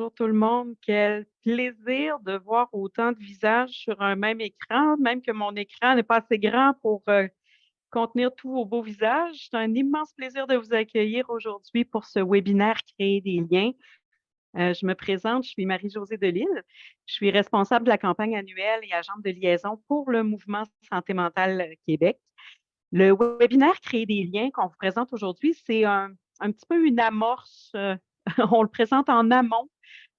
Bonjour tout le monde, quel plaisir de voir autant de visages sur un même écran, même que mon écran n'est pas assez grand pour contenir tous vos beaux visages. C'est un immense plaisir de vous accueillir aujourd'hui pour ce webinaire Créer des liens. Je me présente, je suis Marie-Josée Delisle. Je suis responsable de la campagne annuelle et agente de liaison pour le mouvement Santé mentale Québec. Le webinaire Créer des liens qu'on vous présente aujourd'hui, c'est un petit peu une amorce. On le présente en amont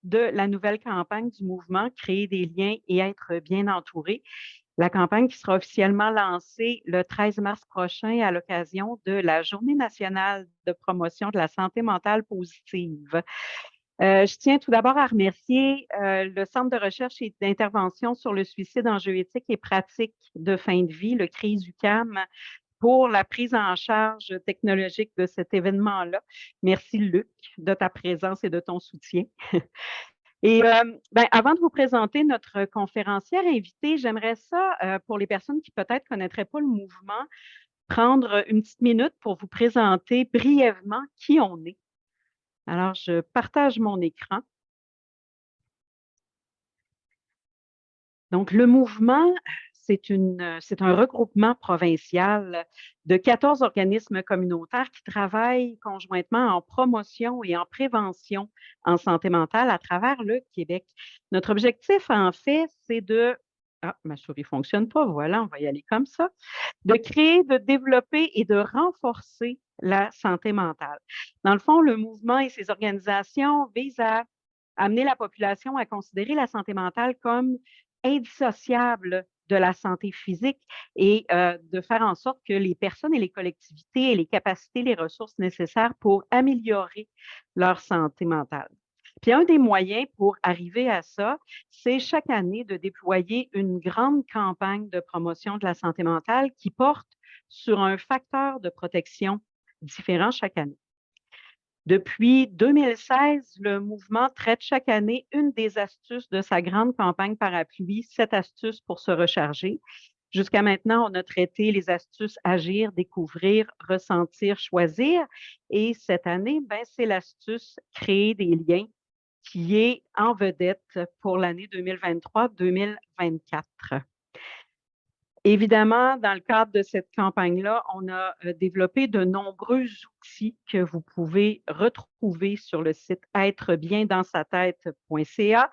de la nouvelle campagne du mouvement Créer des liens et être bien entouré. La campagne qui sera officiellement lancée le 13 mars prochain à l'occasion de la Journée nationale de promotion de la santé mentale positive. Je tiens tout d'abord à remercier le Centre de recherche et d'intervention sur le suicide en jeu éthique et pratique de fin de vie, le CRIS-UQAM, pour la prise en charge technologique de cet événement-là. Merci, Luc, de ta présence et de ton soutien. Et avant de vous présenter notre conférencière invitée, j'aimerais ça, pour les personnes qui peut-être ne connaîtraient pas le mouvement, prendre une petite minute pour vous présenter brièvement qui on est. Alors, je partage mon écran. Donc, le mouvement, c'est un regroupement provincial de 14 organismes communautaires qui travaillent conjointement en promotion et en prévention en santé mentale à travers le Québec. Notre objectif, en fait, c'est de... Ah, ma souris ne fonctionne pas. Voilà, on va y aller comme ça. De créer, de développer et de renforcer la santé mentale. Dans le fond, le mouvement et ses organisations visent à amener la population à considérer la santé mentale comme indissociable de la santé physique et de faire en sorte que les personnes et les collectivités aient les capacités, les ressources nécessaires pour améliorer leur santé mentale. Puis un des moyens pour arriver à ça, c'est chaque année de déployer une grande campagne de promotion de la santé mentale qui porte sur un facteur de protection différent chaque année. Depuis 2016, le mouvement traite chaque année une des astuces de sa grande campagne parapluie, 7 astuces pour se recharger. Jusqu'à maintenant, on a traité les astuces agir, découvrir, ressentir, choisir. Et cette année, c'est l'astuce créer des liens qui est en vedette pour l'année 2023-2024. Évidemment, dans le cadre de cette campagne-là, on a développé de nombreux outils que vous pouvez retrouver sur le site êtrebiendansa-tête.ca.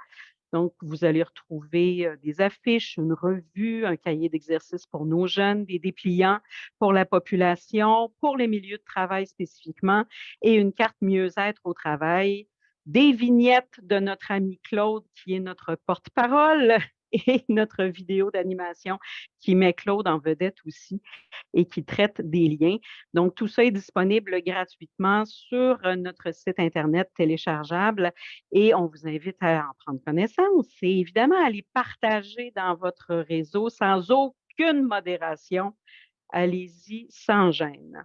Donc, vous allez retrouver des affiches, une revue, un cahier d'exercices pour nos jeunes, des dépliants pour la population, pour les milieux de travail spécifiquement, et une carte mieux-être au travail, des vignettes de notre ami Claude, qui est notre porte-parole, et notre vidéo d'animation qui met Claude en vedette aussi et qui traite des liens. Donc, tout ça est disponible gratuitement sur notre site Internet téléchargeable et on vous invite à en prendre connaissance et évidemment à les partager dans votre réseau sans aucune modération. Allez-y sans gêne.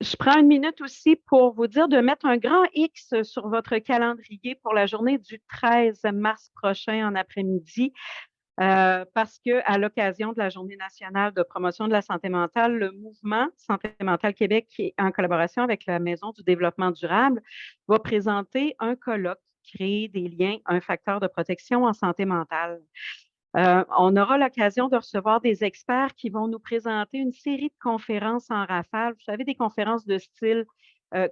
Je prends une minute aussi pour vous dire de mettre un grand X sur votre calendrier pour la journée du 13 mars prochain en après-midi. Parce qu'à l'occasion de la Journée nationale de promotion de la santé mentale, le mouvement Santé mentale Québec, en collaboration avec la Maison du développement durable, va présenter un colloque, Créer des liens, un facteur de protection en santé mentale. On aura l'occasion de recevoir des experts qui vont nous présenter une série de conférences en rafale. Vous savez, des conférences de style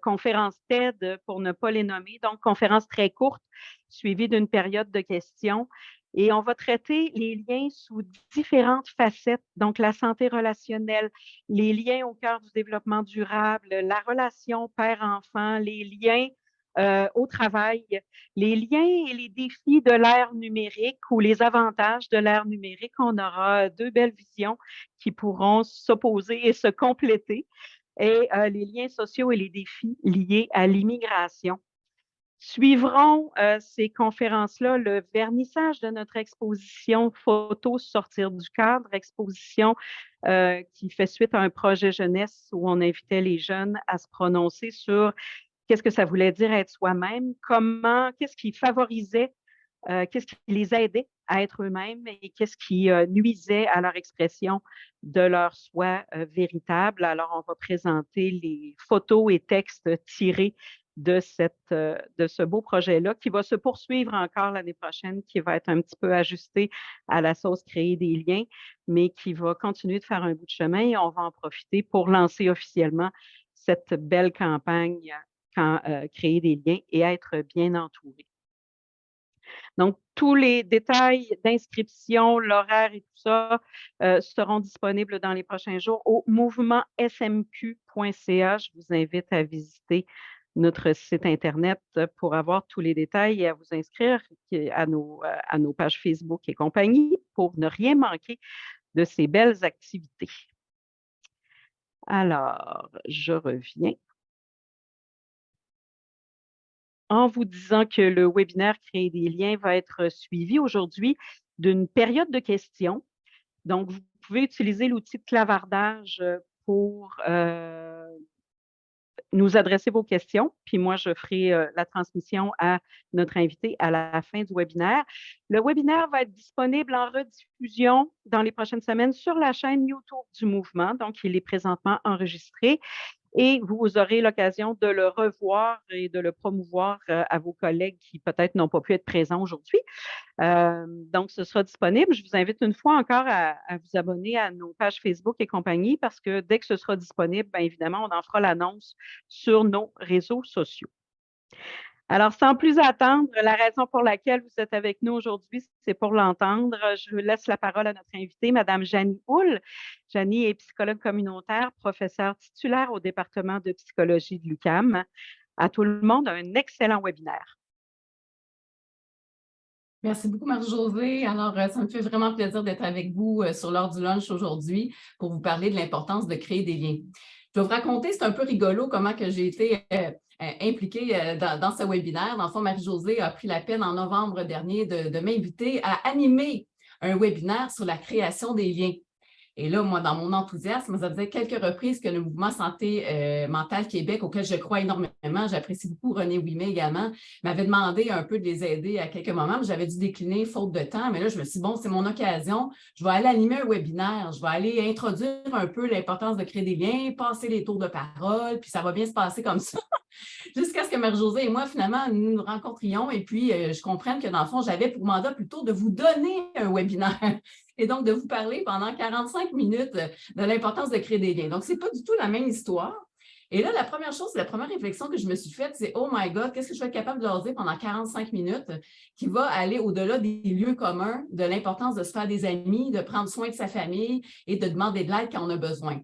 conférence TED pour ne pas les nommer, donc conférences très courtes suivies d'une période de questions. Et on va traiter les liens sous différentes facettes, donc la santé relationnelle, les liens au cœur du développement durable, la relation père-enfant, les liens au travail, les liens et les défis de l'ère numérique ou les avantages de l'ère numérique. On aura deux belles visions qui pourront s'opposer et se compléter et les liens sociaux et les défis liés à l'immigration. Suivront ces conférences-là le vernissage de notre exposition photo sortir du cadre, exposition qui fait suite à un projet jeunesse où on invitait les jeunes à se prononcer sur qu'est-ce que ça voulait dire être soi-même, qu'est-ce qui favorisait, qu'est-ce qui les aidait à être eux-mêmes et qu'est-ce qui nuisait à leur expression de leur soi véritable. Alors, on va présenter les photos et textes tirés de ce beau projet-là qui va se poursuivre encore l'année prochaine, qui va être un petit peu ajusté à la sauce Créer des liens, mais qui va continuer de faire un bout de chemin et on va en profiter pour lancer officiellement cette belle campagne Créer des liens et être bien entouré. Donc, tous les détails d'inscription, l'horaire et tout ça seront disponibles dans les prochains jours au mouvementsmq.ca. Je vous invite à visiter notre site Internet pour avoir tous les détails et à vous inscrire à nos pages Facebook et compagnie pour ne rien manquer de ces belles activités. Alors, je reviens en vous disant que le webinaire Créer des liens va être suivi aujourd'hui d'une période de questions. Donc, vous pouvez utiliser l'outil de clavardage pour nous adresser vos questions, puis moi, je ferai la transmission à notre invité à la fin du webinaire. Le webinaire va être disponible en rediffusion dans les prochaines semaines sur la chaîne YouTube du mouvement. Donc, il est présentement enregistré et vous aurez l'occasion de le revoir et de le promouvoir à vos collègues qui peut-être n'ont pas pu être présents aujourd'hui. Donc, ce sera disponible. Je vous invite une fois encore à vous abonner à nos pages Facebook et compagnie parce que dès que ce sera disponible, bien évidemment, on en fera l'annonce sur nos réseaux sociaux. Alors, sans plus attendre, la raison pour laquelle vous êtes avec nous aujourd'hui, c'est pour l'entendre. Je laisse la parole à notre invitée, Mme Janie Houle. Janie est psychologue communautaire, professeure titulaire au département de psychologie de l'UQAM. À tout le monde, un excellent webinaire. Merci beaucoup, Marie-Josée. Alors, ça me fait vraiment plaisir d'être avec vous sur l'heure du lunch aujourd'hui pour vous parler de l'importance de créer des liens. Je vais vous raconter, c'est un peu rigolo comment que j'ai été impliquée dans ce webinaire. Dans le fond, Marie-Josée a pris la peine en novembre dernier de m'inviter à animer un webinaire sur la création des liens. Et là, moi, dans mon enthousiasme, ça faisait quelques reprises que le mouvement Santé mentale Québec, auquel je crois énormément, j'apprécie beaucoup René Ouimet également, m'avait demandé un peu de les aider à quelques moments, mais j'avais dû décliner faute de temps. Mais là, je me suis dit, bon, c'est mon occasion, je vais aller animer un webinaire, je vais aller introduire un peu l'importance de créer des liens, passer les tours de parole, puis ça va bien se passer comme ça. Jusqu'à ce que Marie-Josée et moi, finalement, nous nous rencontrions et puis je comprenne que, dans le fond, j'avais pour mandat plutôt de vous donner un webinaire et donc de vous parler pendant 45 minutes de l'importance de créer des liens. Donc, ce n'est pas du tout la même histoire. Et là, la première chose, la première réflexion que je me suis faite, c'est « Oh my God, qu'est-ce que je vais être capable de leur dire pendant 45 minutes qui va aller au-delà des lieux communs, de l'importance de se faire des amis, de prendre soin de sa famille et de demander de l'aide quand on a besoin. »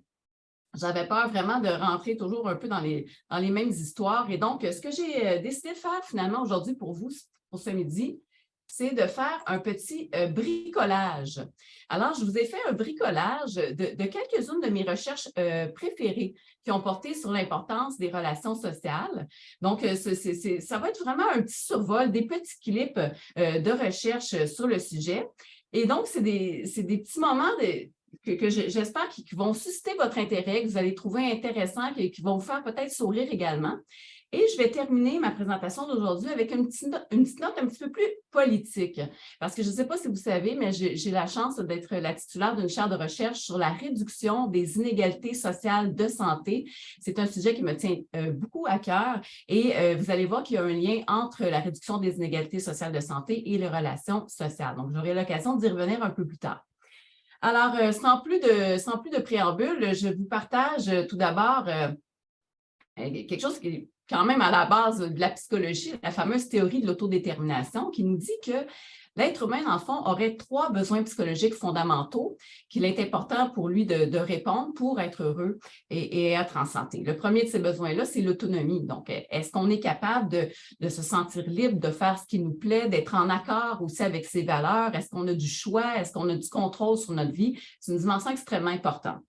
J'avais peur vraiment de rentrer toujours un peu dans les mêmes histoires. Et donc, ce que j'ai décidé de faire finalement aujourd'hui pour vous, pour ce midi, c'est de faire un petit bricolage. Alors, je vous ai fait un bricolage de quelques-unes de mes recherches préférées qui ont porté sur l'importance des relations sociales. Donc, ça va être vraiment un petit survol, des petits clips de recherche sur le sujet. Et donc, c'est des petits moments que j'espère qui vont susciter votre intérêt, que vous allez trouver intéressant, qui vont vous faire peut-être sourire également. Et je vais terminer ma présentation d'aujourd'hui avec une petite note un petit peu plus politique. Parce que je ne sais pas si vous savez, mais j'ai la chance d'être la titulaire d'une chaire de recherche sur la réduction des inégalités sociales de santé. C'est un sujet qui me tient beaucoup à cœur et vous allez voir qu'il y a un lien entre la réduction des inégalités sociales de santé et les relations sociales. Donc, j'aurai l'occasion d'y revenir un peu plus tard. Alors, sans plus de préambule, je vous partage tout d'abord quelque chose qui est quand même à la base de la psychologie, la fameuse théorie de l'autodétermination qui nous dit que l'être humain, dans le fond, aurait 3 besoins psychologiques fondamentaux qu'il est important pour lui de répondre pour être heureux et être en santé. Le premier de ces besoins-là, c'est l'autonomie. Donc, est-ce qu'on est capable de se sentir libre, de faire ce qui nous plaît, d'être en accord aussi avec ses valeurs? Est-ce qu'on a du choix? Est-ce qu'on a du contrôle sur notre vie? C'est une dimension extrêmement importante.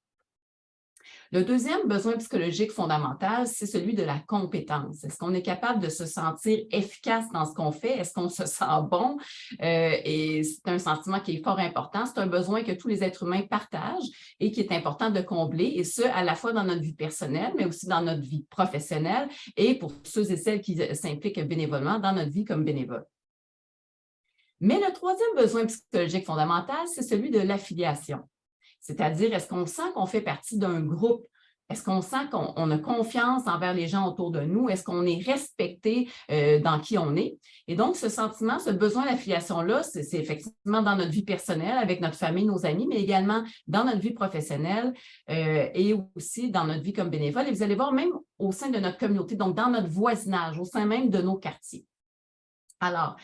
Le deuxième besoin psychologique fondamental, c'est celui de la compétence. Est-ce qu'on est capable de se sentir efficace dans ce qu'on fait? Est-ce qu'on se sent bon? Et c'est un sentiment qui est fort important. C'est un besoin que tous les êtres humains partagent et qui est important de combler, et ce, à la fois dans notre vie personnelle, mais aussi dans notre vie professionnelle et pour ceux et celles qui s'impliquent bénévolement dans notre vie comme bénévole. Mais le troisième besoin psychologique fondamental, c'est celui de l'affiliation. C'est-à-dire, est-ce qu'on sent qu'on fait partie d'un groupe, Est-ce qu'on sent qu'on a confiance envers les gens autour de nous? Est-ce qu'on est respecté dans qui on est? Et donc, ce sentiment, ce besoin d'affiliation-là, c'est effectivement dans notre vie personnelle, avec notre famille, nos amis, mais également dans notre vie professionnelle et aussi dans notre vie comme bénévole. Et vous allez voir, même au sein de notre communauté, donc dans notre voisinage, au sein même de nos quartiers. Alors,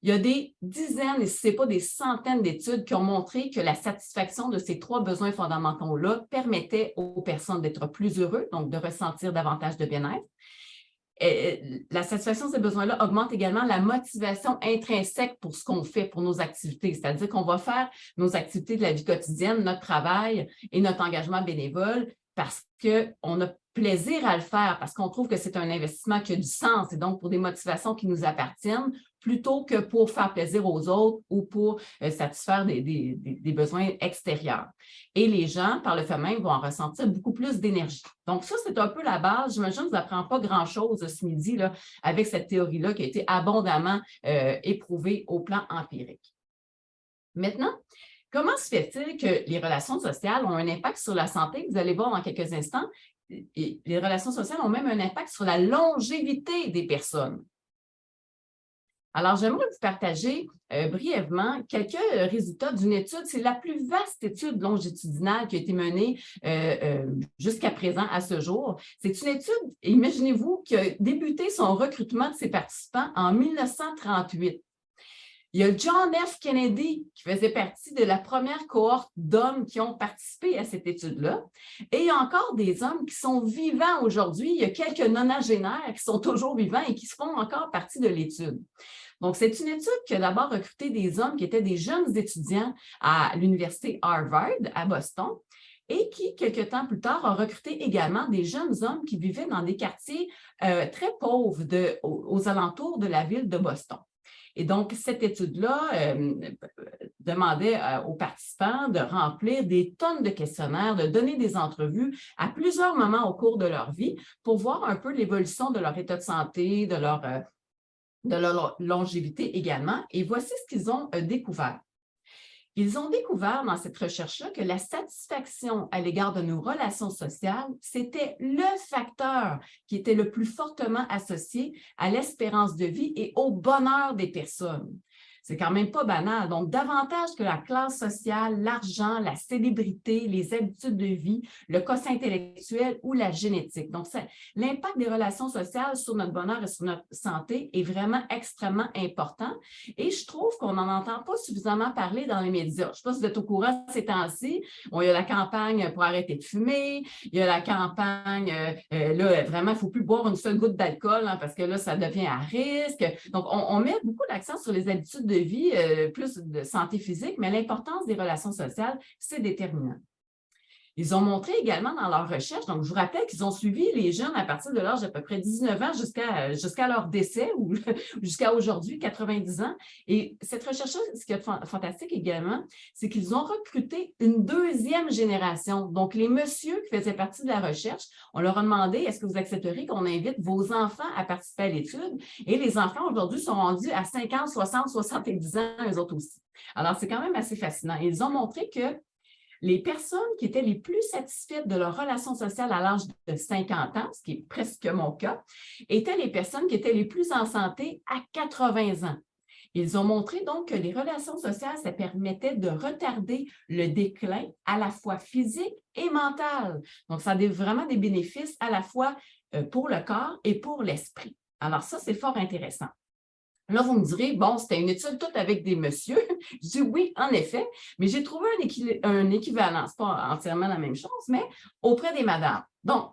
il y a des dizaines, et si ce n'est pas des centaines d'études qui ont montré que la satisfaction de ces 3 besoins fondamentaux-là permettait aux personnes d'être plus heureux, donc de ressentir davantage de bien-être. La satisfaction de ces besoins-là augmente également la motivation intrinsèque pour ce qu'on fait, pour nos activités. C'est-à-dire qu'on va faire nos activités de la vie quotidienne, notre travail et notre engagement bénévole parce qu'on a plaisir à le faire, parce qu'on trouve que c'est un investissement qui a du sens et donc pour des motivations qui nous appartiennent, plutôt que pour faire plaisir aux autres ou pour satisfaire des besoins extérieurs. Et les gens, par le fait même, vont en ressentir beaucoup plus d'énergie. Donc ça, c'est un peu la base. J'imagine que vous n'apprenez pas grand-chose ce midi là, avec cette théorie-là qui a été abondamment éprouvée au plan empirique. Maintenant, comment se fait-il que les relations sociales ont un impact sur la santé? Vous allez voir dans quelques instants. Et les relations sociales ont même un impact sur la longévité des personnes. Alors, j'aimerais vous partager brièvement quelques résultats d'une étude. C'est la plus vaste étude longitudinale qui a été menée jusqu'à présent, à ce jour. C'est une étude, imaginez-vous, qui a débuté son recrutement de ses participants en 1938. Il y a John F. Kennedy qui faisait partie de la première cohorte d'hommes qui ont participé à cette étude-là. Et il y a encore des hommes qui sont vivants aujourd'hui. Il y a quelques nonagénaires qui sont toujours vivants et qui font encore partie de l'étude. Donc, c'est une étude qui a d'abord recruté des hommes qui étaient des jeunes étudiants à l'université Harvard à Boston et qui, quelques temps plus tard, a recruté également des jeunes hommes qui vivaient dans des quartiers très pauvres aux alentours de la ville de Boston. Et donc, cette étude-là demandait aux participants de remplir des tonnes de questionnaires, de donner des entrevues à plusieurs moments au cours de leur vie pour voir un peu l'évolution de leur état de santé, de leur longévité également. Et voici ce qu'ils ont découvert. Ils ont découvert dans cette recherche-là que la satisfaction à l'égard de nos relations sociales, c'était le facteur qui était le plus fortement associé à l'espérance de vie et au bonheur des personnes. C'est quand même pas banal. Donc, davantage que la classe sociale, l'argent, la célébrité, les habitudes de vie, le quotient intellectuel ou la génétique. Donc, l'impact des relations sociales sur notre bonheur et sur notre santé est vraiment extrêmement important. Et je trouve qu'on n'en entend pas suffisamment parler dans les médias. Je ne sais pas si vous êtes au courant ces temps-ci. Bon, il y a la campagne pour arrêter de fumer. Il y a la campagne, là, vraiment, il ne faut plus boire une seule goutte d'alcool hein, parce que là, ça devient à risque. Donc, on met beaucoup l'accent sur les habitudes de vie, plus de santé physique, mais l'importance des relations sociales, c'est déterminant. Ils ont montré également dans leur recherche, donc je vous rappelle qu'ils ont suivi les jeunes à partir de l'âge d'à peu près 19 ans jusqu'à leur décès ou jusqu'à aujourd'hui, 90 ans. Et cette recherche-là, ce qui est fantastique également, c'est qu'ils ont recruté une deuxième génération. Donc, les messieurs qui faisaient partie de la recherche, on leur a demandé, est-ce que vous accepteriez qu'on invite vos enfants à participer à l'étude? Et les enfants aujourd'hui sont rendus à 50, 60, 70 ans, eux autres aussi. Alors, c'est quand même assez fascinant. Ils ont montré que les personnes qui étaient les plus satisfaites de leur relation sociale à l'âge de 50 ans, ce qui est presque mon cas, étaient les personnes qui étaient les plus en santé à 80 ans. Ils ont montré donc que les relations sociales, ça permettait de retarder le déclin à la fois physique et mental. Donc, ça a vraiment des bénéfices à la fois pour le corps et pour l'esprit. Alors ça, c'est fort intéressant. Là, vous me direz, bon, c'était une étude toute avec des messieurs. Je dis oui, en effet, mais j'ai trouvé un équivalent, ce n'est pas entièrement la même chose, mais auprès des madames. Donc,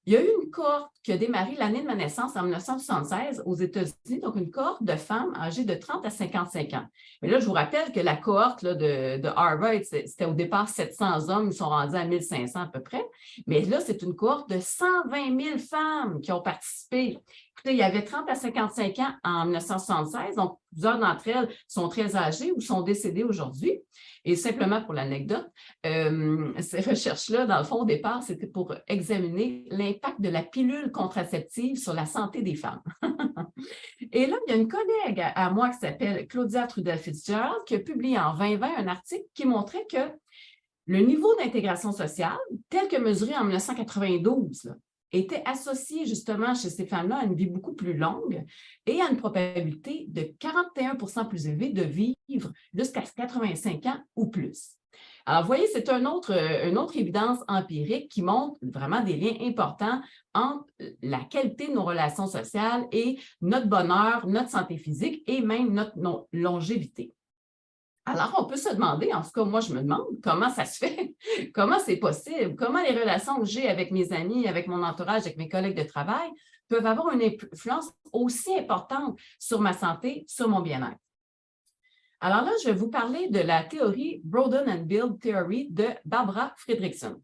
il y a eu une cohorte qui a démarré l'année de ma naissance en 1976 aux États-Unis, donc une cohorte de femmes âgées de 30 à 55 ans. Mais là, je vous rappelle que la cohorte là, de Harvard, c'était au départ 700 hommes, ils sont rendus à 1500 à peu près. Mais là, c'est une cohorte de 120 000 femmes qui ont participé. Écoutez, il y avait 30 à 55 ans en 1976, donc plusieurs d'entre elles sont très âgées ou sont décédées aujourd'hui. Et simplement pour l'anecdote, ces recherches-là, dans le fond, au départ, c'était pour examiner l'impact de la pilule contraceptive sur la santé des femmes. Et là, il y a une collègue à moi qui s'appelle Claudia Trudel-Fitzgerald qui a publié en 2020 un article qui montrait que Le niveau d'intégration sociale, tel que mesuré en 1992, là, était associé justement chez ces femmes-là à une vie beaucoup plus longue et à une probabilité de 41% plus élevée de vivre jusqu'à 85 ans ou plus. Alors, vous voyez, c'est une autre évidence empirique qui montre vraiment des liens importants entre la qualité de nos relations sociales et notre bonheur, notre santé physique et même notre longévité. Alors, on peut se demander, en tout cas, moi, je me demande comment ça se fait, comment c'est possible, comment les relations que j'ai avec mes amis, avec mon entourage, avec mes collègues de travail peuvent avoir une influence aussi importante sur ma santé, sur mon bien-être. Alors là, je vais vous parler de la théorie Broaden and Build Theory de Barbara Fredrickson.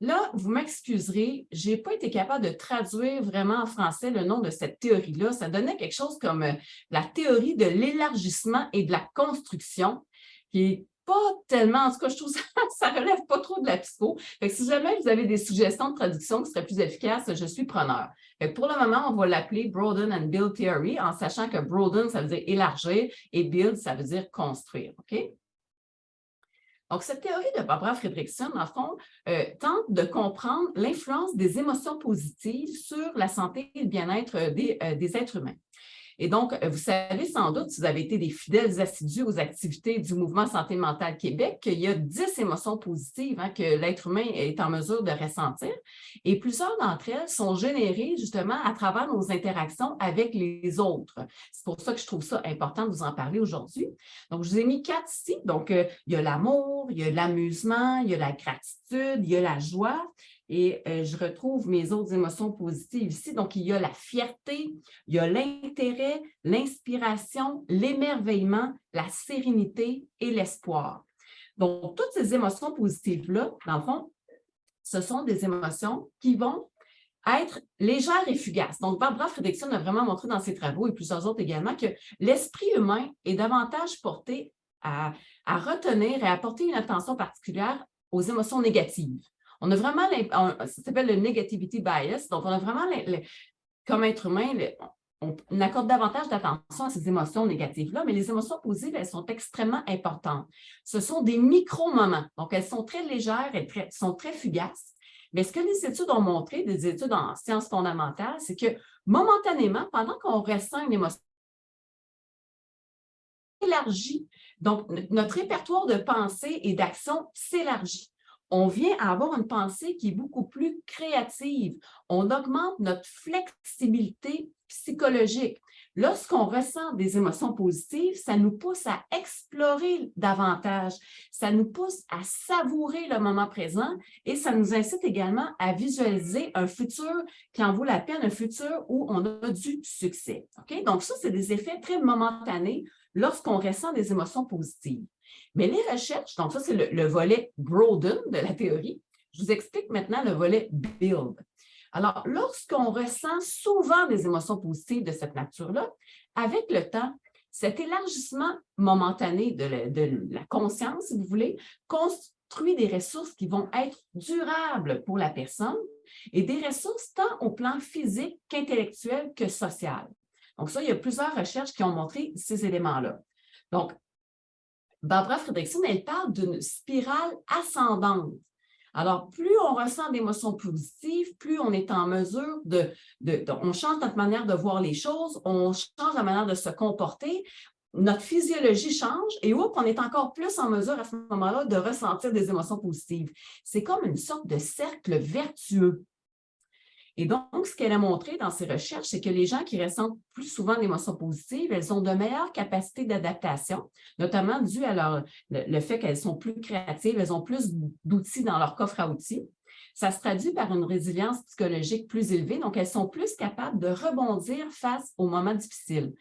Là, vous m'excuserez, je n'ai pas été capable de traduire vraiment en français le nom de cette théorie-là. Ça donnait quelque chose comme la théorie de l'élargissement et de la construction, qui n'est pas tellement, en tout cas, je trouve ça ne relève pas trop de la psycho. Fait que si jamais vous avez des suggestions de traduction qui seraient plus efficaces, je suis preneur. Fait que pour le moment, on va l'appeler Broaden and Build Theory, en sachant que broaden, ça veut dire élargir, et build, ça veut dire construire. OK? Donc, cette théorie de Barbara Fredrickson, en fond, tente de comprendre l'influence des émotions positives sur la santé et le bien-être des êtres humains. Et donc, vous savez sans doute, si vous avez été des fidèles assidus aux activités du Mouvement Santé mentale Québec, qu'il y a 10 émotions positives que l'être humain est en mesure de ressentir. Et plusieurs d'entre elles sont générées justement à travers nos interactions avec les autres. C'est pour ça que je trouve ça important de vous en parler aujourd'hui. Donc, je vous ai mis 4 ici. Donc, il y a l'amour, il y a l'amusement, il y a la gratitude, il y a la joie. Et je retrouve mes autres émotions positives ici. Donc, il y a la fierté, il y a l'intérêt, l'inspiration, l'émerveillement, la sérénité et l'espoir. Donc, toutes ces émotions positives-là, dans le fond, ce sont des émotions qui vont être légères et fugaces. Donc, Barbara Fredrickson a vraiment montré dans ses travaux et plusieurs autres également que l'esprit humain est davantage porté à retenir et à porter une attention particulière aux émotions négatives. On a vraiment, ça s'appelle le negativity bias, donc on a vraiment, comme être humain, on accorde davantage d'attention à ces émotions négatives-là, mais les émotions positives, elles sont extrêmement importantes. Ce sont des micro-moments, donc elles sont très légères, elles sont très fugaces, mais ce que les études ont montré, des études en sciences fondamentales, c'est que momentanément, pendant qu'on ressent une émotion élargie, donc notre répertoire de pensée et d'action s'élargit. On vient à avoir une pensée qui est beaucoup plus créative. On augmente notre flexibilité psychologique. Lorsqu'on ressent des émotions positives, ça nous pousse à explorer davantage, ça nous pousse à savourer le moment présent et ça nous incite également à visualiser un futur qui en vaut la peine, un futur où on a du succès. Okay? Donc ça, c'est des effets très momentanés lorsqu'on ressent des émotions positives. Mais les recherches, donc ça, c'est le volet Broaden de la théorie. Je vous explique maintenant le volet Build. Alors, lorsqu'on ressent souvent des émotions positives de cette nature-là, avec le temps, cet élargissement momentané de la conscience, si vous voulez, construit des ressources qui vont être durables pour la personne et des ressources tant au plan physique qu'intellectuel que social. Donc ça, il y a plusieurs recherches qui ont montré ces éléments-là. Donc, Barbara Fredrickson, elle parle d'une spirale ascendante. Alors, plus on ressent d'émotions positives, plus on est en mesure on change notre manière de voir les choses, on change la manière de se comporter, notre physiologie change et on est encore plus en mesure à ce moment-là de ressentir des émotions positives. C'est comme une sorte de cercle vertueux. Et donc, ce qu'elle a montré dans ses recherches, c'est que les gens qui ressentent plus souvent d'émotions positives, elles ont de meilleures capacités d'adaptation, notamment dû à le fait qu'elles sont plus créatives, elles ont plus d'outils dans leur coffre à outils. Ça se traduit par une résilience psychologique plus élevée, donc elles sont plus capables de rebondir face aux moments difficiles.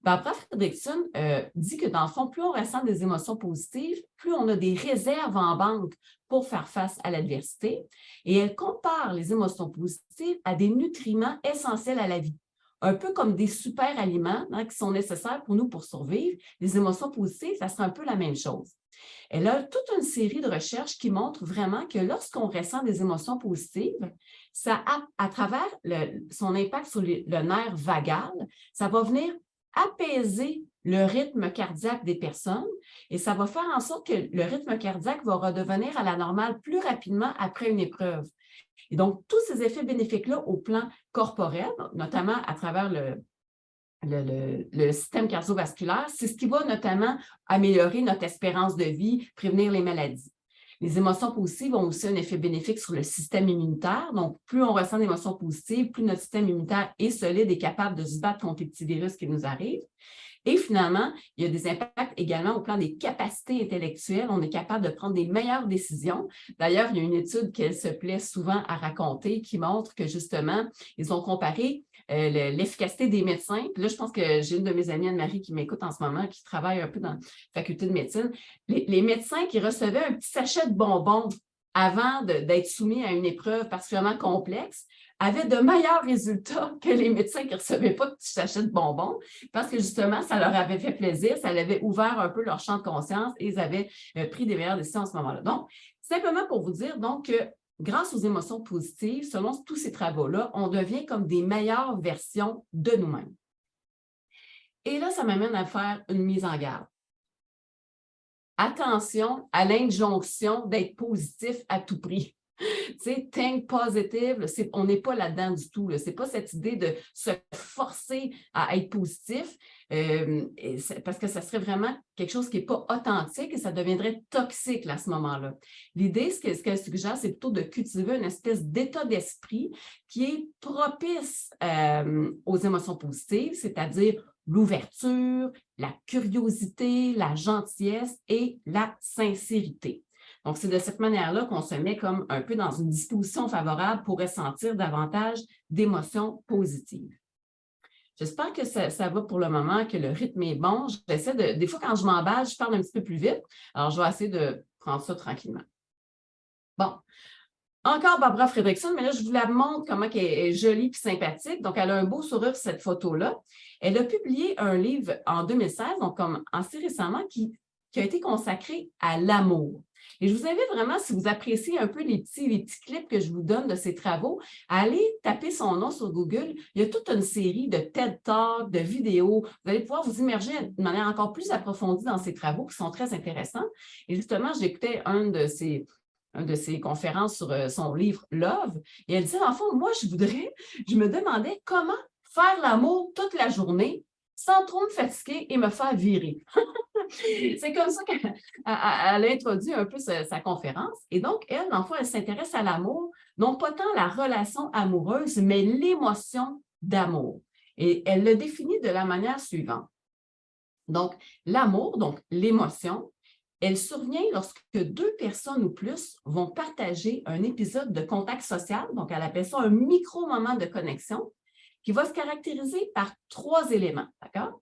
Barbara Fredrickson dit que dans le fond, plus on ressent des émotions positives, plus on a des réserves en banque pour faire face à l'adversité. Et elle compare les émotions positives à des nutriments essentiels à la vie. Un peu comme des super aliments qui sont nécessaires pour nous pour survivre. Les émotions positives, ça serait un peu la même chose. Elle a toute une série de recherches qui montrent vraiment que lorsqu'on ressent des émotions positives, ça à travers son impact sur le nerf vagal, ça va venir apaiser le rythme cardiaque des personnes et ça va faire en sorte que le rythme cardiaque va redevenir à la normale plus rapidement après une épreuve. Et donc, tous ces effets bénéfiques-là au plan corporel, notamment à travers le système cardiovasculaire, c'est ce qui va notamment améliorer notre espérance de vie, prévenir les maladies. Les émotions positives ont aussi un effet bénéfique sur le système immunitaire. Donc, plus on ressent d'émotions positives, plus notre système immunitaire est solide et capable de se battre contre les petits virus qui nous arrivent. Et finalement, il y a des impacts également au plan des capacités intellectuelles. On est capable de prendre des meilleures décisions. D'ailleurs, il y a une étude qu'elle se plaît souvent à raconter qui montre que justement, ils ont comparé l'efficacité des médecins. Puis là, je pense que j'ai une de mes amies, Anne-Marie, qui m'écoute en ce moment, qui travaille un peu dans la faculté de médecine. Les médecins qui recevaient un petit sachet de bonbons avant d'être soumis à une épreuve particulièrement complexe, avaient de meilleurs résultats que les médecins qui ne recevaient pas de petits sachets de bonbons parce que justement, ça leur avait fait plaisir, ça avait ouvert un peu leur champ de conscience et ils avaient pris des meilleures décisions à ce moment-là. Donc, simplement pour vous dire donc que grâce aux émotions positives, selon tous ces travaux-là, on devient comme des meilleures versions de nous-mêmes. Et là, ça m'amène à faire une mise en garde. Attention à l'injonction d'être positif à tout prix. Tu sais, think positive, on n'est pas là-dedans du tout. Ce n'est pas cette idée de se forcer à être positif parce que ça serait vraiment quelque chose qui n'est pas authentique et ça deviendrait toxique là, à ce moment-là. L'idée, ce qu'elle suggère, c'est plutôt de cultiver une espèce d'état d'esprit qui est propice aux émotions positives, c'est-à-dire l'ouverture, la curiosité, la gentillesse et la sincérité. Donc, c'est de cette manière-là qu'on se met comme un peu dans une disposition favorable pour ressentir davantage d'émotions positives. J'espère que ça va pour le moment, que le rythme est bon. Des fois, quand je m'emballe, je parle un petit peu plus vite. Alors, je vais essayer de prendre ça tranquillement. Bon. Encore Barbara Fredrickson, mais là, je vous la montre comment elle est jolie et sympathique. Donc, elle a un beau sourire, cette photo-là. Elle a publié un livre en 2016, donc comme assez récemment, qui a été consacré à l'amour. Et je vous invite vraiment, si vous appréciez un peu les petits clips que je vous donne de ses travaux, à aller taper son nom sur Google. Il y a toute une série de TED Talks, de vidéos. Vous allez pouvoir vous immerger de manière encore plus approfondie dans ses travaux qui sont très intéressants. Et justement, j'écoutais une de ses conférences sur son livre Love. Et elle disait, en fond, moi, je me demandais comment faire l'amour toute la journée sans trop me fatiguer et me faire virer. C'est comme ça qu'elle a introduit un peu sa conférence. Et donc, elle, dans le fond, elle s'intéresse à l'amour, non pas tant la relation amoureuse, mais l'émotion d'amour. Et elle le définit de la manière suivante. Donc, l'amour, donc l'émotion, elle survient lorsque deux personnes ou plus vont partager un épisode de contact social, donc elle appelle ça un micro-moment de connexion, qui va se caractériser par 3 éléments, d'accord?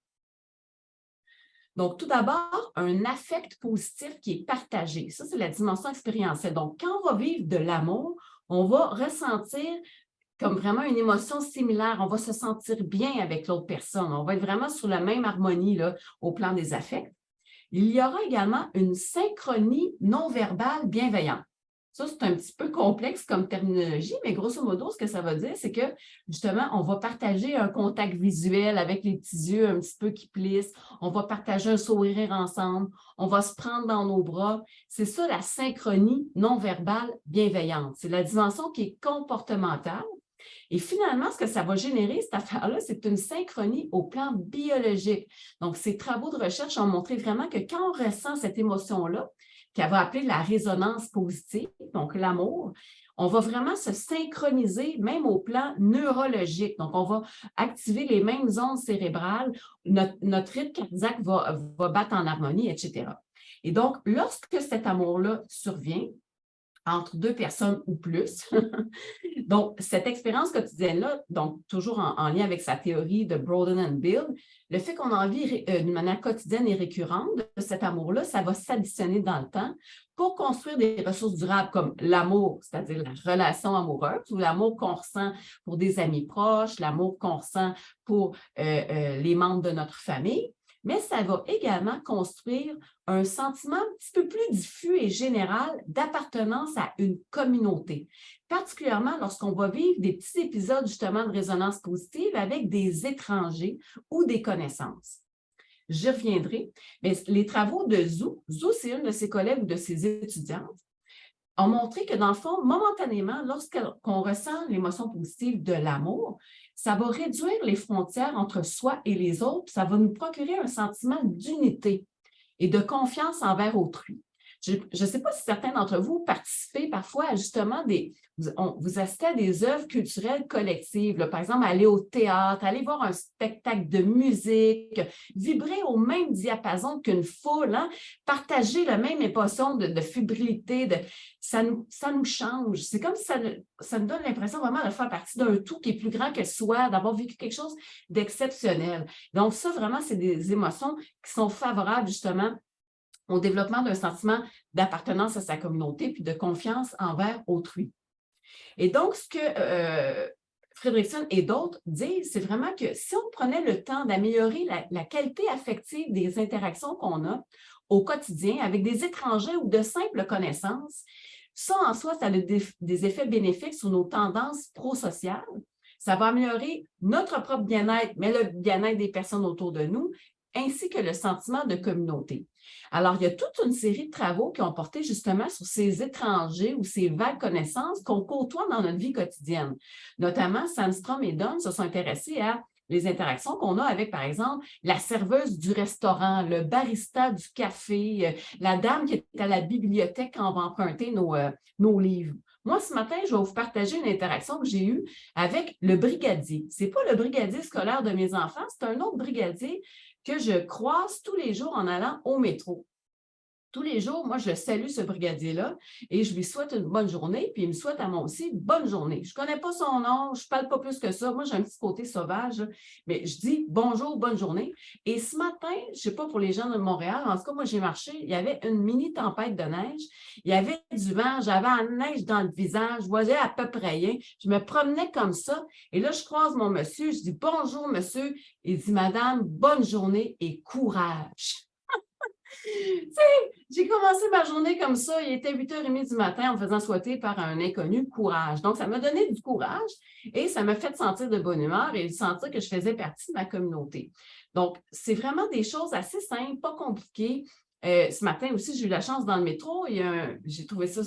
Donc, tout d'abord, un affect positif qui est partagé. Ça, c'est la dimension expérientielle. Donc, quand on va vivre de l'amour, on va ressentir comme vraiment une émotion similaire. On va se sentir bien avec l'autre personne. On va être vraiment sur la même harmonie là, au plan des affects. Il y aura également une synchronie non verbale bienveillante. Ça, c'est un petit peu complexe comme terminologie, mais grosso modo, ce que ça veut dire, c'est que justement, on va partager un contact visuel avec les petits yeux un petit peu qui plissent, on va partager un sourire ensemble, on va se prendre dans nos bras. C'est ça la synchronie non verbale bienveillante. C'est la dimension qui est comportementale. Et finalement, ce que ça va générer, cette affaire-là, c'est une synchronie au plan biologique. Donc, ces travaux de recherche ont montré vraiment que quand on ressent cette émotion-là, qu'elle va appeler la résonance positive, donc l'amour, on va vraiment se synchroniser même au plan neurologique. Donc, on va activer les mêmes ondes cérébrales, notre rythme cardiaque va battre en harmonie, etc. Et donc, lorsque cet amour-là survient, entre 2 personnes ou plus. Donc, cette expérience quotidienne-là, donc toujours en lien avec sa théorie de Broaden and Build, le fait qu'on en vit d'une manière quotidienne et récurrente de cet amour-là, ça va s'additionner dans le temps pour construire des ressources durables comme l'amour, c'est-à-dire la relation amoureuse ou l'amour qu'on ressent pour des amis proches, l'amour qu'on ressent pour les membres de notre famille. Mais ça va également construire un sentiment un petit peu plus diffus et général d'appartenance à une communauté, particulièrement lorsqu'on va vivre des petits épisodes justement de résonance positive avec des étrangers ou des connaissances. J'y reviendrai. Mais les travaux de Zou, c'est une de ses collègues ou de ses étudiantes, ont montré que dans le fond, momentanément, lorsqu'on ressent l'émotion positive de l'amour, ça va réduire les frontières entre soi et les autres, ça va nous procurer un sentiment d'unité et de confiance envers autrui. Je ne sais pas si certains d'entre vous participez parfois à justement vous assistez à des œuvres culturelles collectives, là, par exemple, aller au théâtre, aller voir un spectacle de musique, vibrer au même diapason qu'une foule, hein, partager la même émotion de fébrilité, ça nous change. C'est comme si ça nous donne l'impression vraiment de faire partie d'un tout qui est plus grand que soi, d'avoir vécu quelque chose d'exceptionnel. Donc ça, vraiment, c'est des émotions qui sont favorables justement au développement d'un sentiment d'appartenance à sa communauté puis de confiance envers autrui. Et donc, ce que Fredrickson et d'autres disent, c'est vraiment que si on prenait le temps d'améliorer la qualité affective des interactions qu'on a au quotidien avec des étrangers ou de simples connaissances, ça en soi, ça a des effets bénéfiques sur nos tendances prosociales. Ça va améliorer notre propre bien-être, mais le bien-être des personnes autour de nous, ainsi que le sentiment de communauté. Alors, il y a toute une série de travaux qui ont porté justement sur ces étrangers ou ces vagues connaissances qu'on côtoie dans notre vie quotidienne. Notamment, Sandstrom et Dunn se sont intéressés à les interactions qu'on a avec, par exemple, la serveuse du restaurant, le barista du café, la dame qui est à la bibliothèque quand on va emprunter nos livres. Moi, ce matin, je vais vous partager une interaction que j'ai eue avec le brigadier. Ce n'est pas le brigadier scolaire de mes enfants, c'est un autre brigadier que je croise tous les jours en allant au métro. Tous les jours, moi, je salue ce brigadier-là et je lui souhaite une bonne journée, puis il me souhaite à moi aussi une bonne journée. Je ne connais pas son nom, je ne parle pas plus que ça. Moi, j'ai un petit côté sauvage, mais je dis bonjour, bonne journée. Et ce matin, je ne sais pas pour les gens de Montréal, en tout cas, moi, j'ai marché, il y avait une mini tempête de neige, il y avait du vent, j'avais la neige dans le visage, je voyais à peu près rien. Je me promenais comme ça et là, je croise mon monsieur, je dis bonjour, monsieur. Il dit, madame, bonne journée et courage. J'ai commencé ma journée comme ça. Il était 8h30 du matin en me faisant souhaiter par un inconnu courage. Donc, ça m'a donné du courage et ça m'a fait sentir de bonne humeur et sentir que je faisais partie de ma communauté. Donc, c'est vraiment des choses assez simples, pas compliquées. Ce matin aussi, j'ai eu la chance dans le métro. J'ai trouvé ça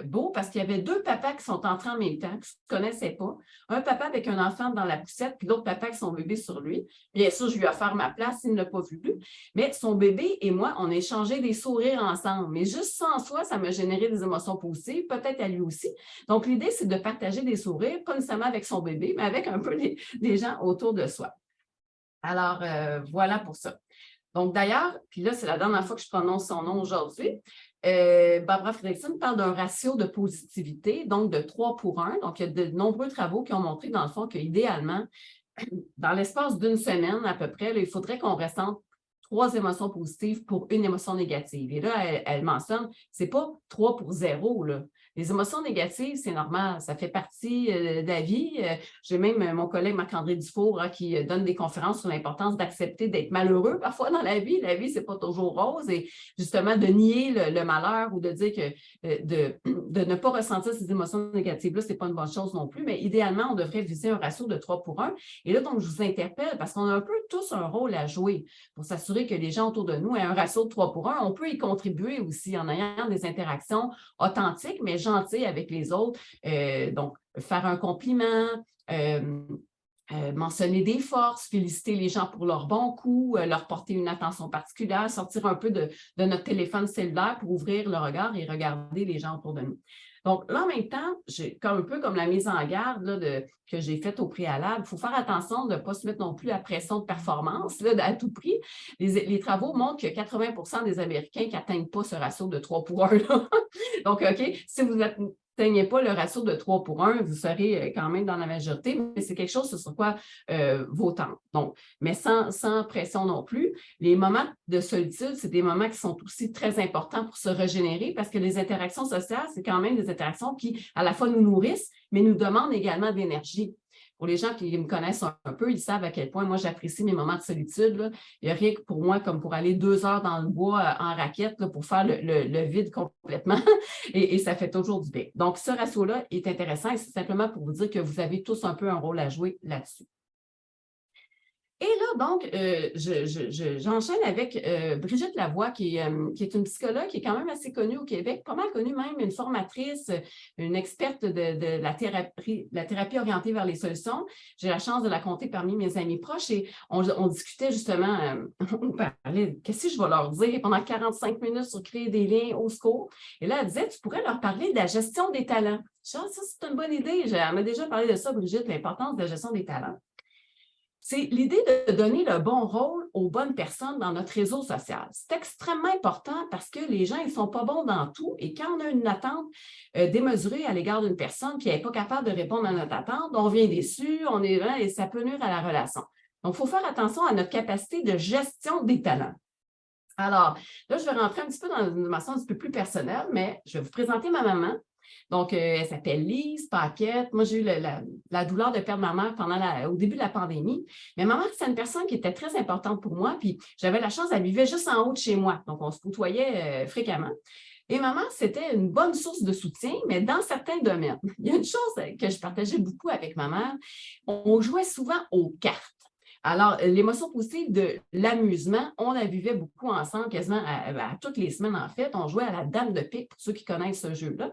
beau parce qu'il y avait deux papas qui sont entrés en même temps, qui ne se connaissaient pas. Un papa avec un enfant dans la poussette, puis l'autre papa avec son bébé sur lui. Bien sûr, je lui ai offert ma place, il ne l'a pas vu plus. Mais son bébé et moi, on a échangé des sourires ensemble. Mais juste ça en soi, ça m'a généré des émotions positives, peut-être à lui aussi. Donc, l'idée, c'est de partager des sourires, pas nécessairement avec son bébé, mais avec un peu des gens autour de soi. Alors, voilà pour ça. Donc, d'ailleurs, puis là, c'est la dernière fois que je prononce son nom aujourd'hui, Barbara Fredrickson parle d'un ratio de positivité, donc de 3 pour 1. Donc, il y a de nombreux travaux qui ont montré, dans le fond, qu'idéalement, dans l'espace d'une semaine à peu près, là, il faudrait qu'on ressente 3 émotions positives pour une émotion négative. Et là, elle mentionne, ce n'est pas 3 pour 0, là. Les émotions négatives, c'est normal, ça fait partie de la vie. J'ai même mon collègue Marc-André Dufour qui donne des conférences sur l'importance d'accepter d'être malheureux parfois dans la vie. La vie, ce n'est pas toujours rose. Et justement, de nier le malheur ou de dire que de ne pas ressentir ces émotions négatives-là, ce n'est pas une bonne chose non plus. Mais idéalement, on devrait viser un ratio de 3 pour 1. Et là, donc, je vous interpelle parce qu'on a un peu tous un rôle à jouer pour s'assurer que les gens autour de nous aient un ratio de 3 pour 1. On peut y contribuer aussi en ayant des interactions authentiques, mais gentilles avec les autres. Donc, faire un compliment, mentionner des forces, féliciter les gens pour leur bon coup, leur porter une attention particulière, sortir un peu de notre téléphone cellulaire pour ouvrir le regard et regarder les gens autour de nous. Donc, là, en même temps, un peu comme la mise en garde là, que j'ai faite au préalable, il faut faire attention de ne pas se mettre non plus à pression de performance là, à tout prix. Les travaux montrent que 80% des Américains qui n'atteignent pas ce ratio de 3 pour 1. Là. Donc, OK, si vous n'atteignez pas le ratio de 3 pour 1, vous serez quand même dans la majorité, mais c'est quelque chose sur quoi vos tentes. Donc, mais sans pression non plus. Les moments de solitude, c'est des moments qui sont aussi très importants pour se régénérer parce que les interactions sociales, c'est quand même des interactions qui, à la fois, nous nourrissent, mais nous demandent également de l'énergie. Pour les gens qui me connaissent un peu, ils savent à quel point moi j'apprécie mes moments de solitude. Là. Il n'y a rien que pour moi comme pour aller 2 heures dans le bois en raquette là, pour faire le vide complètement et ça fait toujours du bien. Donc, ce ratio-là est intéressant et c'est simplement pour vous dire que vous avez tous un peu un rôle à jouer là-dessus. Et là, donc, j'enchaîne avec Brigitte Lavoie, qui est une psychologue qui est quand même assez connue au Québec, pas mal connue même, une formatrice, une experte de la thérapie orientée vers les solutions. J'ai la chance de la compter parmi mes amis proches et on discutait justement, on parlait, qu'est-ce que je vais leur dire pendant 45 minutes sur créer des liens au secours. Et là, elle disait, tu pourrais leur parler de la gestion des talents. Je dis, ça, c'est une bonne idée. Elle m'a déjà parlé de ça, Brigitte, l'importance de la gestion des talents. C'est l'idée de donner le bon rôle aux bonnes personnes dans notre réseau social. C'est extrêmement important parce que les gens, ils ne sont pas bons dans tout et quand on a une attente démesurée à l'égard d'une personne qui n'est pas capable de répondre à notre attente, on vient déçu, on est là et ça peut nuire à la relation. Donc, il faut faire attention à notre capacité de gestion des talents. Alors, là, je vais rentrer un petit peu dans une dimension un petit peu plus personnelle, mais je vais vous présenter ma maman. Donc, elle s'appelle Lise Paquette. Moi, j'ai eu la douleur de perdre ma mère au début de la pandémie. Mais ma mère, c'est une personne qui était très importante pour moi. Puis, j'avais la chance, elle vivait juste en haut de chez moi. Donc, on se côtoyait fréquemment. Et ma mère, c'était une bonne source de soutien, mais dans certains domaines. Il y a une chose que je partageais beaucoup avec ma mère. On jouait souvent aux cartes. Alors, l'émotion positive de l'amusement, on la vivait beaucoup ensemble, quasiment à toutes les semaines, en fait. On jouait à la dame de pique, pour ceux qui connaissent ce jeu-là.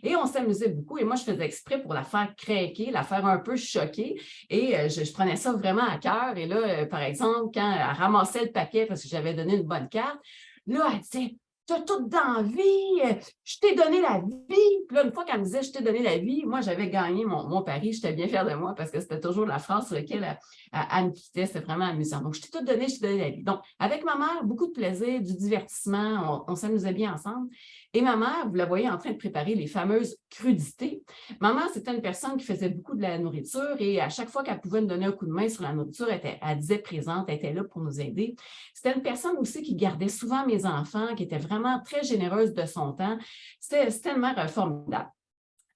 Et on s'amusait beaucoup. Et moi, je faisais exprès pour la faire craquer, la faire un peu choquer. Et je prenais ça vraiment à cœur. Et là, par exemple, quand elle ramassait le paquet parce que j'avais donné une bonne carte, là, elle disait, tu as tout dans la vie, je t'ai donné la vie. Puis là, une fois qu'elle me disait, je t'ai donné la vie, moi, j'avais gagné mon pari, j'étais bien fière de moi parce que c'était toujours la phrase sur laquelle elle me quittait, c'était vraiment amusant. Donc, je t'ai tout donné, je t'ai donné la vie. Donc, avec ma mère, beaucoup de plaisir, du divertissement, on s'amusait bien ensemble. Et ma mère, vous la voyez en train de préparer les fameuses crudités. Ma mère, c'était une personne qui faisait beaucoup de la nourriture et à chaque fois qu'elle pouvait nous donner un coup de main sur la nourriture, elle disait présente, elle était là pour nous aider. C'était une personne aussi qui gardait souvent mes enfants, qui était vraiment très généreuse de son temps. C'était une mère formidable.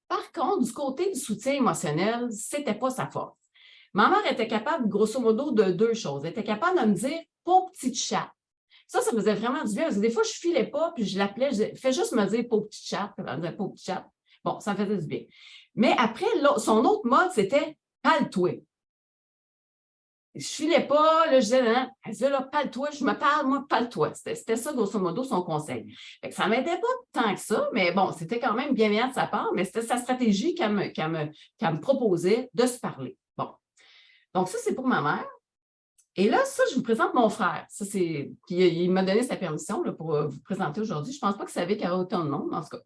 Par contre, du côté du soutien émotionnel, ce n'était pas sa force. Ma mère était capable, grosso modo, de deux choses. Elle était capable de me dire « pauvre petite chatte ». Ça me faisait vraiment du bien. Parce que des fois, je ne filais pas, puis je l'appelais, je disais « fais juste me dire pauvre petite chatte ». Elle me disait « pauvre petite chatte ». Bon, ça me faisait du bien. Mais après, son autre mode, c'était « parle-toi ». Je ne filais pas, là, je disais, non, elle disait, là, parle-toi, je me parle, moi, parle-toi. C'était ça, grosso modo, son conseil. Fait que ça ne m'aidait pas tant que ça, mais bon, c'était quand même bienveillant de sa part, mais c'était sa stratégie qu'elle me proposait de se parler. Bon. Donc, ça, c'est pour ma mère. Et là, ça, je vous présente mon frère. Ça, puis il m'a donné sa permission là, pour vous présenter aujourd'hui. Je ne pense pas que ça savait qu'il y avait autant de monde, en tout cas.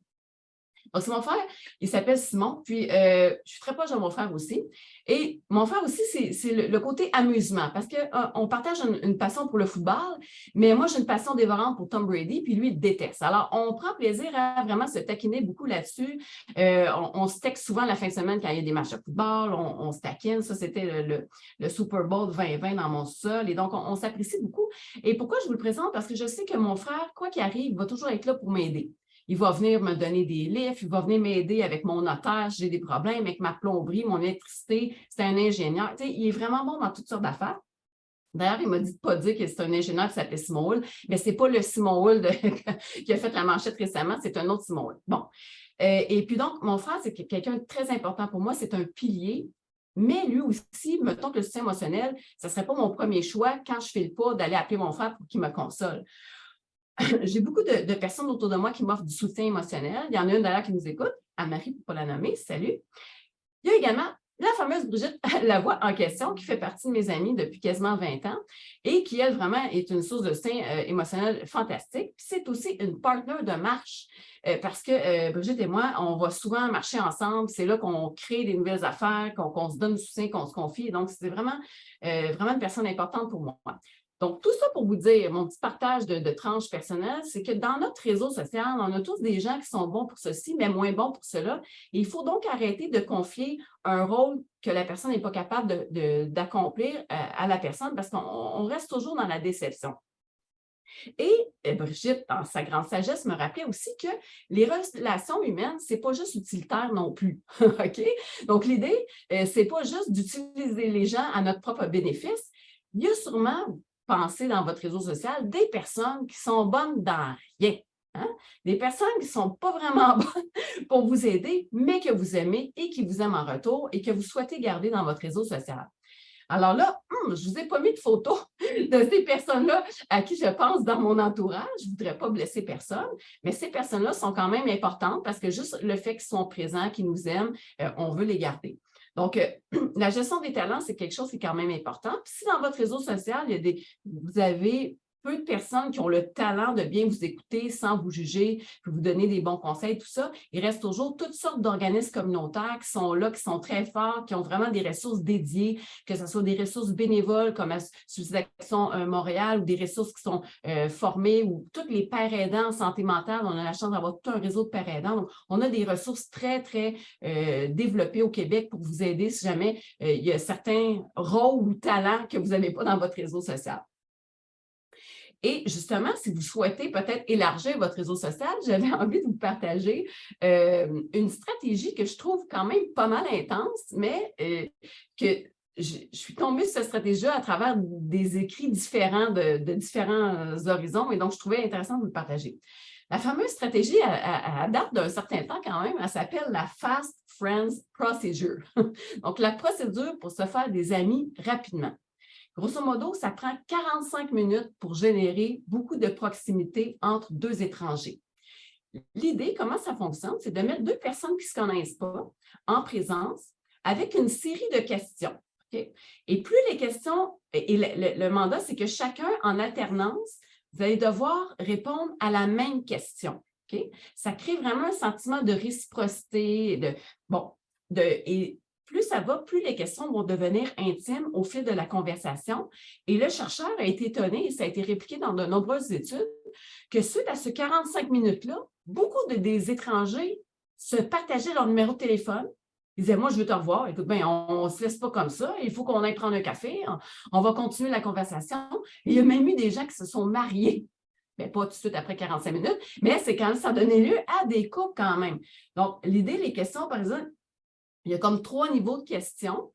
Donc, c'est mon frère, il s'appelle Simon, puis je suis très proche de mon frère aussi. Et mon frère aussi, c'est le côté amusement, parce qu'on partage une passion pour le football, mais moi, j'ai une passion dévorante pour Tom Brady, puis lui, il déteste. Alors, on prend plaisir à vraiment se taquiner beaucoup là-dessus. On se texte souvent la fin de semaine quand il y a des matchs de football, on se taquine. Ça, c'était le Super Bowl 2020 dans mon sol, et donc, on s'apprécie beaucoup. Et pourquoi je vous le présente? Parce que je sais que mon frère, quoi qu'il arrive, il va toujours être là pour m'aider. Il va venir me donner des livres, il va venir m'aider avec mon notaire, j'ai des problèmes avec ma plomberie, mon électricité, c'est un ingénieur. Tu sais, il est vraiment bon dans toutes sortes d'affaires. D'ailleurs, il m'a dit de ne pas dire que c'est un ingénieur qui s'appelle Simon Hull, mais ce n'est pas le Simon Hull qui a fait la manchette récemment, c'est un autre Simon Hull. Bon. Et puis donc, mon frère, c'est quelqu'un de très important pour moi, c'est un pilier. Mais lui aussi, mettons que le soutien émotionnel, ce ne serait pas mon premier choix quand je ne file pas d'aller appeler mon frère pour qu'il me console. J'ai beaucoup de personnes autour de moi qui m'offrent du soutien émotionnel. Il y en a une d'ailleurs qui nous écoute, Anne-Marie, pour ne pas la nommer, salut. Il y a également la fameuse Brigitte Lavoie en question, qui fait partie de mes amies depuis quasiment 20 ans et qui, elle, vraiment est une source de soutien émotionnel fantastique. Puis c'est aussi une partenaire de marche parce que Brigitte et moi, on va souvent marcher ensemble. C'est là qu'on crée des nouvelles affaires, qu'on se donne du soutien, qu'on se confie. Donc, c'est vraiment une personne importante pour moi. Donc, tout ça pour vous dire, mon petit partage de tranches personnelles, c'est que dans notre réseau social, on a tous des gens qui sont bons pour ceci, mais moins bons pour cela. Et il faut donc arrêter de confier un rôle que la personne n'est pas capable d'accomplir à la personne parce qu'on reste toujours dans la déception. Et Brigitte, dans sa grande sagesse, me rappelait aussi que les relations humaines, ce n'est pas juste utilitaire non plus. OK? Donc, l'idée, ce n'est pas juste d'utiliser les gens à notre propre bénéfice. Il y a sûrement, pensez dans votre réseau social, des personnes qui sont bonnes dans rien. Hein? Des personnes qui ne sont pas vraiment bonnes pour vous aider, mais que vous aimez et qui vous aiment en retour et que vous souhaitez garder dans votre réseau social. Alors là, je ne vous ai pas mis de photos de ces personnes-là à qui je pense dans mon entourage. Je ne voudrais pas blesser personne, mais ces personnes-là sont quand même importantes parce que juste le fait qu'ils sont présents, qu'ils nous aiment, on veut les garder. Donc, la gestion des talents, c'est quelque chose qui est quand même important. Puis si dans votre réseau social, vous avez peu de personnes qui ont le talent de bien vous écouter sans vous juger, puis vous donner des bons conseils, tout ça, il reste toujours toutes sortes d'organismes communautaires qui sont là, qui sont très forts, qui ont vraiment des ressources dédiées, que ce soit des ressources bénévoles comme Association Montréal ou des ressources qui sont formées ou tous les pères aidants en santé mentale. On a la chance d'avoir tout un réseau de pères aidants. Donc, on a des ressources très, très développées au Québec pour vous aider si jamais il y a certains rôles ou talents que vous n'avez pas dans votre réseau social. Et justement, si vous souhaitez peut-être élargir votre réseau social, j'avais envie de vous partager une stratégie que je trouve quand même pas mal intense, mais que je suis tombée sur cette stratégie-là à travers des écrits différents de différents horizons, et donc je trouvais intéressant de vous le partager. La fameuse stratégie, à date d'un certain temps quand même, elle s'appelle la Fast Friends Procedure. Donc, la procédure pour se faire des amis rapidement. Grosso modo, ça prend 45 minutes pour générer beaucoup de proximité entre deux étrangers. L'idée, comment ça fonctionne, c'est de mettre deux personnes qui ne se connaissent pas en présence avec une série de questions. Okay? Et plus les questions, et le mandat, c'est que chacun, en alternance, vous allez devoir répondre à la même question. Okay? Ça crée vraiment un sentiment de réciprocité, et plus ça va, plus les questions vont devenir intimes au fil de la conversation. Et le chercheur a été étonné, et ça a été répliqué dans de nombreuses études, que suite à ce 45 minutes-là, beaucoup des étrangers se partageaient leur numéro de téléphone. Ils disaient, moi, je veux te revoir. Écoute, on ne se laisse pas comme ça. Il faut qu'on aille prendre un café. On va continuer la conversation. Et il y a même eu des gens qui se sont mariés. Bien, pas tout de suite après 45 minutes, mais c'est quand ça donnait lieu à des couples quand même. Donc, l'idée, les questions, par exemple, il y a comme 3 niveaux de questions.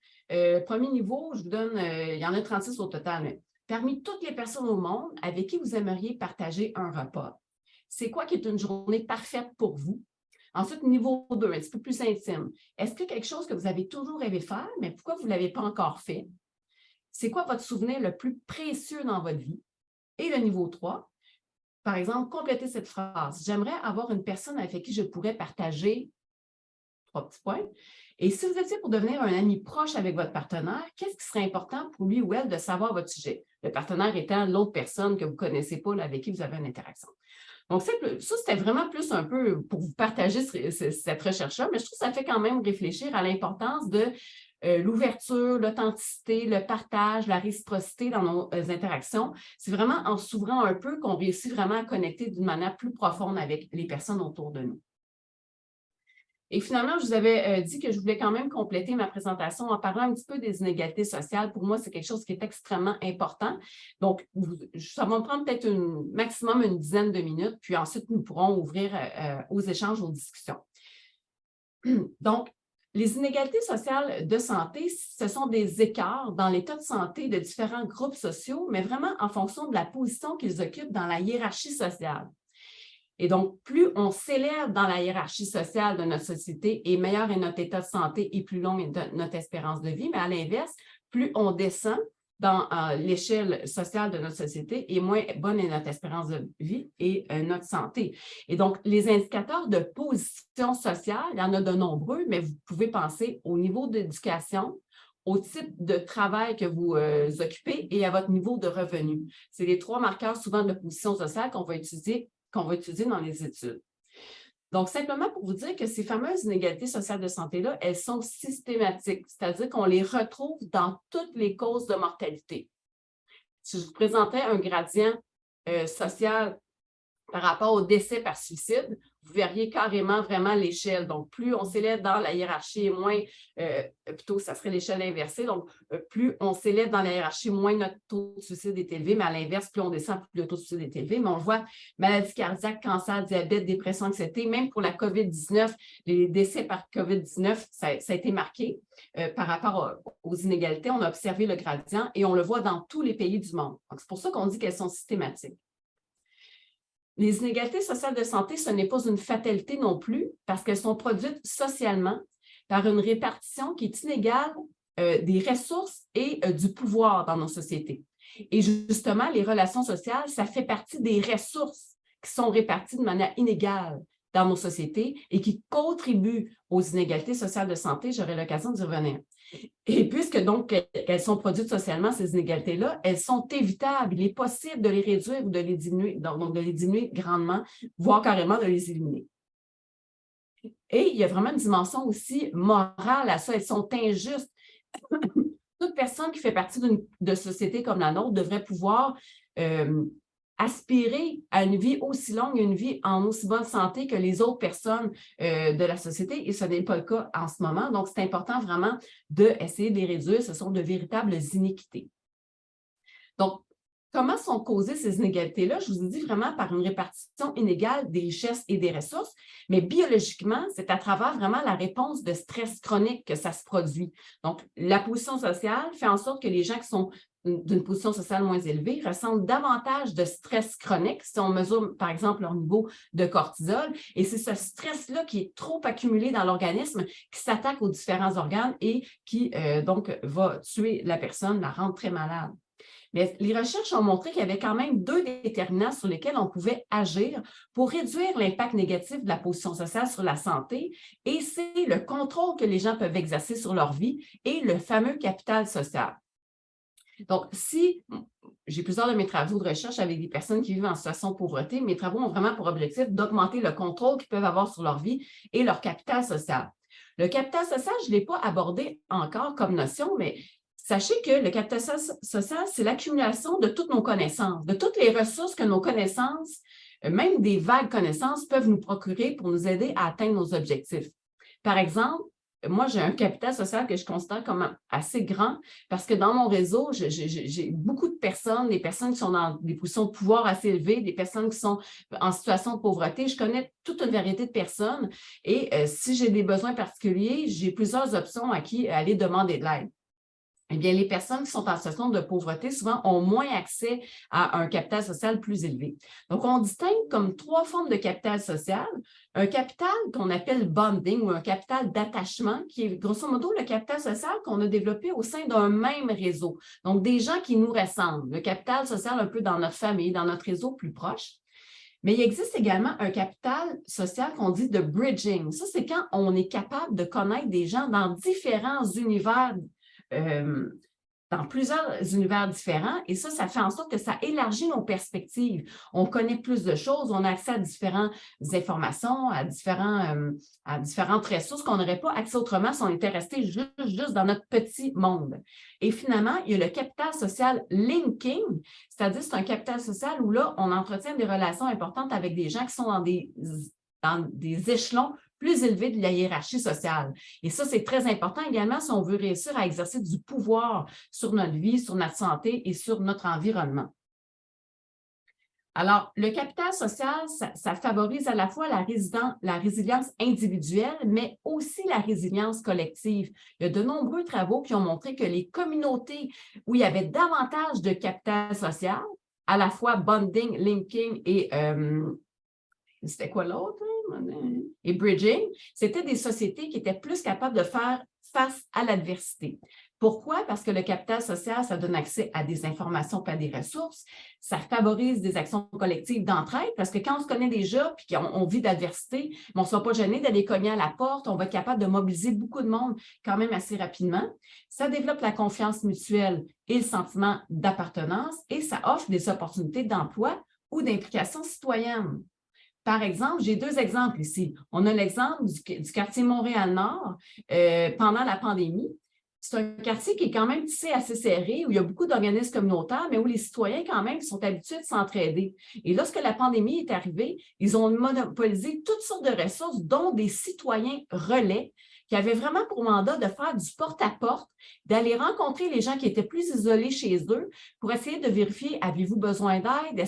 Premier niveau, je vous donne, il y en a 36 au total, mais parmi toutes les personnes au monde avec qui vous aimeriez partager un repas, c'est quoi qui est une journée parfaite pour vous? Ensuite, niveau 2, un petit peu plus intime. Est-ce que quelque chose que vous avez toujours rêvé faire, mais pourquoi vous ne l'avez pas encore fait? C'est quoi votre souvenir le plus précieux dans votre vie? Et le niveau 3, par exemple, complétez cette phrase. J'aimerais avoir une personne avec qui je pourrais partager 3 petits points. Et si vous étiez pour devenir un ami proche avec votre partenaire, qu'est-ce qui serait important pour lui ou elle de savoir votre sujet? Le partenaire étant l'autre personne que vous ne connaissez pas, là, avec qui vous avez une interaction. Donc, ça, c'était vraiment plus un peu pour vous partager cette recherche-là, mais je trouve que ça fait quand même réfléchir à l'importance de l'ouverture, l'authenticité, le partage, la réciprocité dans nos interactions. C'est vraiment en s'ouvrant un peu qu'on réussit vraiment à connecter d'une manière plus profonde avec les personnes autour de nous. Et finalement, je vous avais dit que je voulais quand même compléter ma présentation en parlant un petit peu des inégalités sociales. Pour moi, c'est quelque chose qui est extrêmement important. Donc, ça va me prendre peut-être maximum une dizaine de minutes, puis ensuite, nous pourrons ouvrir aux échanges, aux discussions. Donc, les inégalités sociales de santé, ce sont des écarts dans l'état de santé de différents groupes sociaux, mais vraiment en fonction de la position qu'ils occupent dans la hiérarchie sociale. Et donc, plus on s'élève dans la hiérarchie sociale de notre société et meilleur est notre état de santé et plus longue est notre espérance de vie. Mais à l'inverse, plus on descend dans l'échelle sociale de notre société et moins bonne est notre espérance de vie et notre santé. Et donc, les indicateurs de position sociale, il y en a de nombreux, mais vous pouvez penser au niveau d'éducation, au type de travail que vous occupez et à votre niveau de revenu. C'est les 3 marqueurs souvent de position sociale qu'on va utiliser dans les études. Donc, simplement pour vous dire que ces fameuses inégalités sociales de santé-là, elles sont systématiques, c'est-à-dire qu'on les retrouve dans toutes les causes de mortalité. Si je vous présentais un gradient social par rapport au décès par suicide, vous verriez carrément vraiment l'échelle. Donc, plus on s'élève dans la hiérarchie et moins, plutôt, ça serait l'échelle inversée. Donc, plus on s'élève dans la hiérarchie, moins notre taux de suicide est élevé, mais à l'inverse, plus on descend, plus le taux de suicide est élevé. Mais on voit maladie cardiaque, cancer, diabète, dépression, anxiété. Même pour la COVID-19, les décès par COVID-19, ça a été marqué par rapport aux inégalités. On a observé le gradient et on le voit dans tous les pays du monde. Donc, c'est pour ça qu'on dit qu'elles sont systématiques. Les inégalités sociales de santé, ce n'est pas une fatalité non plus parce qu'elles sont produites socialement par une répartition qui est inégale des ressources et du pouvoir dans nos sociétés. Et justement, les relations sociales, ça fait partie des ressources qui sont réparties de manière inégale dans nos sociétés et qui contribuent aux inégalités sociales de santé. J'aurai l'occasion d'y revenir. Et puisque donc elles sont produites socialement, ces inégalités-là, elles sont évitables. Il est possible de les réduire ou de les diminuer, donc de les diminuer grandement, voire carrément de les éliminer. Et il y a vraiment une dimension aussi morale à ça. Elles sont injustes. Toute personne qui fait partie de société comme la nôtre devrait pouvoir aspirer à une vie aussi longue, une vie en aussi bonne santé que les autres personnes de la société, et ce n'est pas le cas en ce moment. Donc, c'est important vraiment d'essayer de les réduire. Ce sont de véritables iniquités. Donc, comment sont causées ces inégalités-là? Je vous ai dit vraiment par une répartition inégale des richesses et des ressources, mais biologiquement, c'est à travers vraiment la réponse de stress chronique que ça se produit. Donc, la position sociale fait en sorte que les gens qui sont d'une position sociale moins élevée ressentent davantage de stress chronique si on mesure, par exemple, leur niveau de cortisol. Et c'est ce stress-là qui est trop accumulé dans l'organisme qui s'attaque aux différents organes et qui, donc, va tuer la personne, la rendre très malade. Mais les recherches ont montré qu'il y avait quand même 2 déterminants sur lesquels on pouvait agir pour réduire l'impact négatif de la position sociale sur la santé, et c'est le contrôle que les gens peuvent exercer sur leur vie et le fameux capital social. Donc, si j'ai plusieurs de mes travaux de recherche avec des personnes qui vivent en situation de pauvreté, mes travaux ont vraiment pour objectif d'augmenter le contrôle qu'ils peuvent avoir sur leur vie et leur capital social. Le capital social, je ne l'ai pas abordé encore comme notion, mais sachez que le capital social, c'est l'accumulation de toutes nos connaissances, de toutes les ressources que nos connaissances, même des vagues connaissances, peuvent nous procurer pour nous aider à atteindre nos objectifs. Par exemple, moi, j'ai un capital social que je considère comme assez grand parce que dans mon réseau, j'ai beaucoup de personnes, des personnes qui sont dans des positions de pouvoir assez élevées, des personnes qui sont en situation de pauvreté. Je connais toute une variété de personnes et si j'ai des besoins particuliers, j'ai plusieurs options à qui aller demander de l'aide. Eh bien, les personnes qui sont en situation de pauvreté, souvent, ont moins accès à un capital social plus élevé. Donc, on distingue comme 3 formes de capital social. Un capital qu'on appelle bonding ou un capital d'attachement, qui est grosso modo le capital social qu'on a développé au sein d'un même réseau. Donc, des gens qui nous ressemblent. Le capital social un peu dans notre famille, dans notre réseau plus proche. Mais il existe également un capital social qu'on dit de bridging. Ça, c'est quand on est capable de connaître des gens dans différents univers dans plusieurs univers différents, et ça fait en sorte que ça élargit nos perspectives. On connaît plus de choses, on a accès à différentes informations, à différentes ressources qu'on n'aurait pas accès autrement si on était resté juste dans notre petit monde. Et finalement, il y a le capital social linking, c'est-à-dire c'est un capital social où là, on entretient des relations importantes avec des gens qui sont dans des échelons plus élevés de la hiérarchie sociale. Et ça, c'est très important également si on veut réussir à exercer du pouvoir sur notre vie, sur notre santé et sur notre environnement. Alors, le capital social, ça favorise à la fois la résilience individuelle, mais aussi la résilience collective. Il y a de nombreux travaux qui ont montré que les communautés où il y avait davantage de capital social, à la fois bonding, linking et c'était quoi l'autre? Et bridging, c'était des sociétés qui étaient plus capables de faire face à l'adversité. Pourquoi? Parce que le capital social, ça donne accès à des informations et à des ressources. Ça favorise des actions collectives d'entraide parce que quand on se connaît déjà et qu'on vit d'adversité, on ne sera pas gêné d'aller cogner à la porte. On va être capable de mobiliser beaucoup de monde quand même assez rapidement. Ça développe la confiance mutuelle et le sentiment d'appartenance et ça offre des opportunités d'emploi ou d'implication citoyenne. Par exemple, j'ai 2 exemples ici. On a l'exemple du quartier Montréal-Nord pendant la pandémie. C'est un quartier qui est quand même tissé assez serré, où il y a beaucoup d'organismes communautaires, mais où les citoyens quand même sont habitués de s'entraider. Et lorsque la pandémie est arrivée, ils ont monopolisé toutes sortes de ressources, dont des citoyens relais, qui avaient vraiment pour mandat de faire du porte-à-porte, d'aller rencontrer les gens qui étaient plus isolés chez eux pour essayer de vérifier, avez-vous besoin d'aide?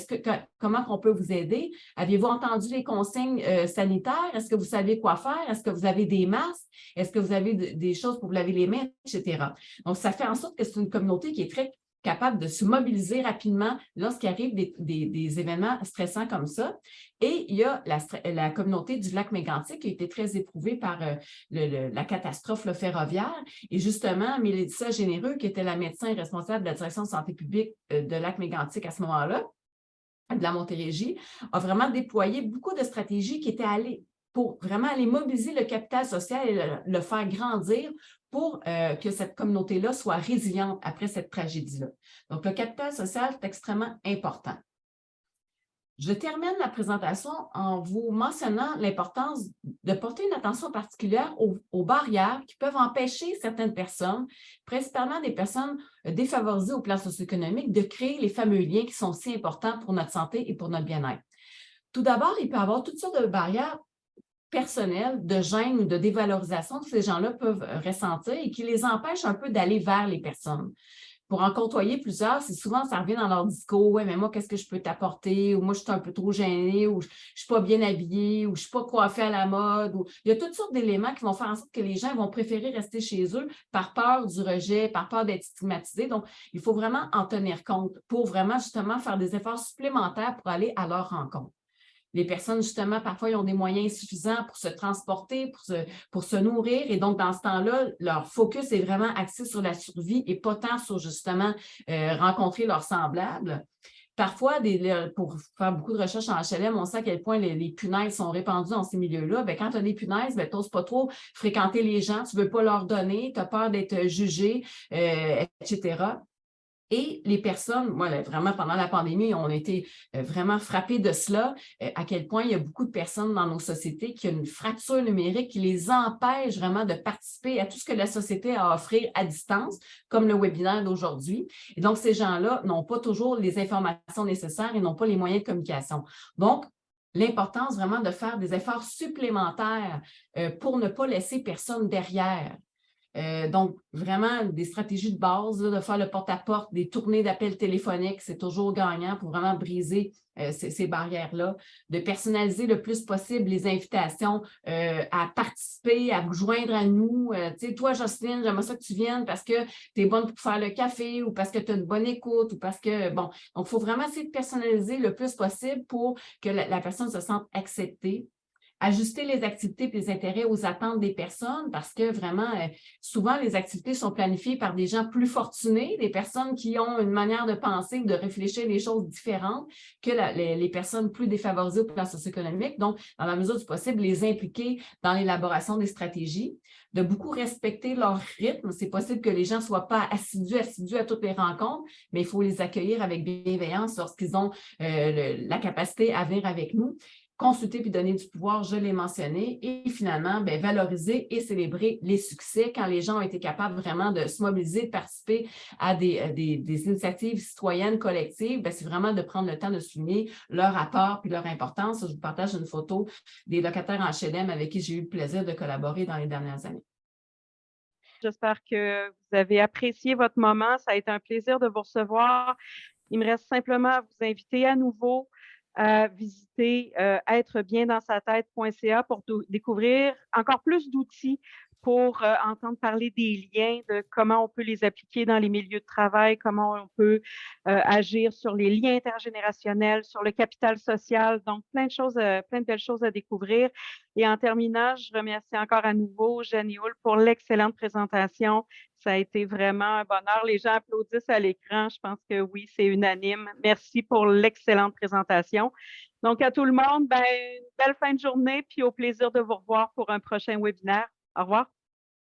Comment on peut vous aider? Avez-vous entendu les consignes sanitaires? Est-ce que vous savez quoi faire? Est-ce que vous avez des masques? Est-ce que vous avez des choses pour vous laver les mains, etc. Donc, ça fait en sorte que c'est une communauté qui est très capable de se mobiliser rapidement lorsqu'il arrive des événements stressants comme ça. Et il y a la communauté du lac Mégantic qui a été très éprouvée par la catastrophe ferroviaire. Et justement, Mélissa Généreux, qui était la médecin responsable de la direction de santé publique de lac Mégantic à ce moment-là, de la Montérégie, a vraiment déployé beaucoup de stratégies qui étaient allées pour vraiment aller mobiliser le capital social et le faire grandir pour que cette communauté-là soit résiliente après cette tragédie-là. Donc, le capital social est extrêmement important. Je termine la présentation en vous mentionnant l'importance de porter une attention particulière aux barrières qui peuvent empêcher certaines personnes, principalement des personnes défavorisées au plan socio-économique, de créer les fameux liens qui sont si importants pour notre santé et pour notre bien-être. Tout d'abord, il peut y avoir toutes sortes de barrières personnelles, de gêne ou de dévalorisation que ces gens-là peuvent ressentir et qui les empêchent un peu d'aller vers les personnes. Pour en côtoyer plusieurs, c'est souvent, ça revient dans leur discours, « Ouais, mais moi, qu'est-ce que je peux t'apporter? » ou « Moi, je suis un peu trop gênée » ou « Je ne suis pas bien habillée » ou « Je ne suis pas coiffée à la mode » ou il y a toutes sortes d'éléments qui vont faire en sorte que les gens vont préférer rester chez eux par peur du rejet, par peur d'être stigmatisés. Donc, il faut vraiment en tenir compte pour vraiment, justement, faire des efforts supplémentaires pour aller à leur rencontre. Les personnes, justement, parfois, ils ont des moyens insuffisants pour se transporter, pour se nourrir. Et donc, dans ce temps-là, leur focus est vraiment axé sur la survie et pas tant sur, justement, rencontrer leurs semblables. Parfois, pour faire beaucoup de recherches en HLM, on sait à quel point les punaises sont répandues dans ces milieux-là. Bien, quand tu as des punaises, tu n'oses pas trop fréquenter les gens, tu ne veux pas leur donner, tu as peur d'être jugé, etc. Et les personnes, moi, vraiment, pendant la pandémie, on a été vraiment frappés de cela, à quel point il y a beaucoup de personnes dans nos sociétés qui ont une fracture numérique qui les empêche vraiment de participer à tout ce que la société a à offrir à distance, comme le webinaire d'aujourd'hui. Et donc, ces gens-là n'ont pas toujours les informations nécessaires et n'ont pas les moyens de communication. Donc, l'importance vraiment de faire des efforts supplémentaires pour ne pas laisser personne derrière. Donc, vraiment, des stratégies de base, là, de faire le porte-à-porte, des tournées d'appels téléphoniques, c'est toujours gagnant pour vraiment briser ces barrières-là, de personnaliser le plus possible les invitations à participer, à vous joindre à nous. Tu sais, toi, Jocelyne, j'aimerais ça que tu viennes parce que tu es bonne pour faire le café ou parce que tu as une bonne écoute ou parce que, bon, donc il faut vraiment essayer de personnaliser le plus possible pour que la personne se sente acceptée. Ajuster les activités et les intérêts aux attentes des personnes parce que vraiment, souvent, les activités sont planifiées par des gens plus fortunés, des personnes qui ont une manière de penser ou de réfléchir les choses différentes que les personnes plus défavorisées au plan socio-économique. Donc, dans la mesure du possible, les impliquer dans l'élaboration des stratégies, de beaucoup respecter leur rythme. C'est possible que les gens ne soient pas assidus à toutes les rencontres, mais il faut les accueillir avec bienveillance lorsqu'ils ont la capacité à venir avec nous. Consulter puis donner du pouvoir, je l'ai mentionné, et finalement, bien, valoriser et célébrer les succès quand les gens ont été capables vraiment de se mobiliser, de participer à des initiatives citoyennes collectives, c'est vraiment de prendre le temps de souligner leur apport puis leur importance. Je vous partage une photo des locataires en HLM avec qui j'ai eu le plaisir de collaborer dans les dernières années. J'espère que vous avez apprécié votre moment. Ça a été un plaisir de vous recevoir. Il me reste simplement à vous inviter à nouveau à visiter êtrebiendansa-tête.ca pour découvrir encore plus d'outils pour entendre parler des liens, de comment on peut les appliquer dans les milieux de travail, comment on peut agir sur les liens intergénérationnels, sur le capital social. Donc, plein de belles choses à découvrir. Et en terminant, je remercie encore à nouveau Jeanne Houle pour l'excellente présentation. Ça a été vraiment un bonheur. Les gens applaudissent à l'écran. Je pense que oui, c'est unanime. Merci pour l'excellente présentation. Donc, à tout le monde, une belle fin de journée, puis au plaisir de vous revoir pour un prochain webinaire. Au revoir.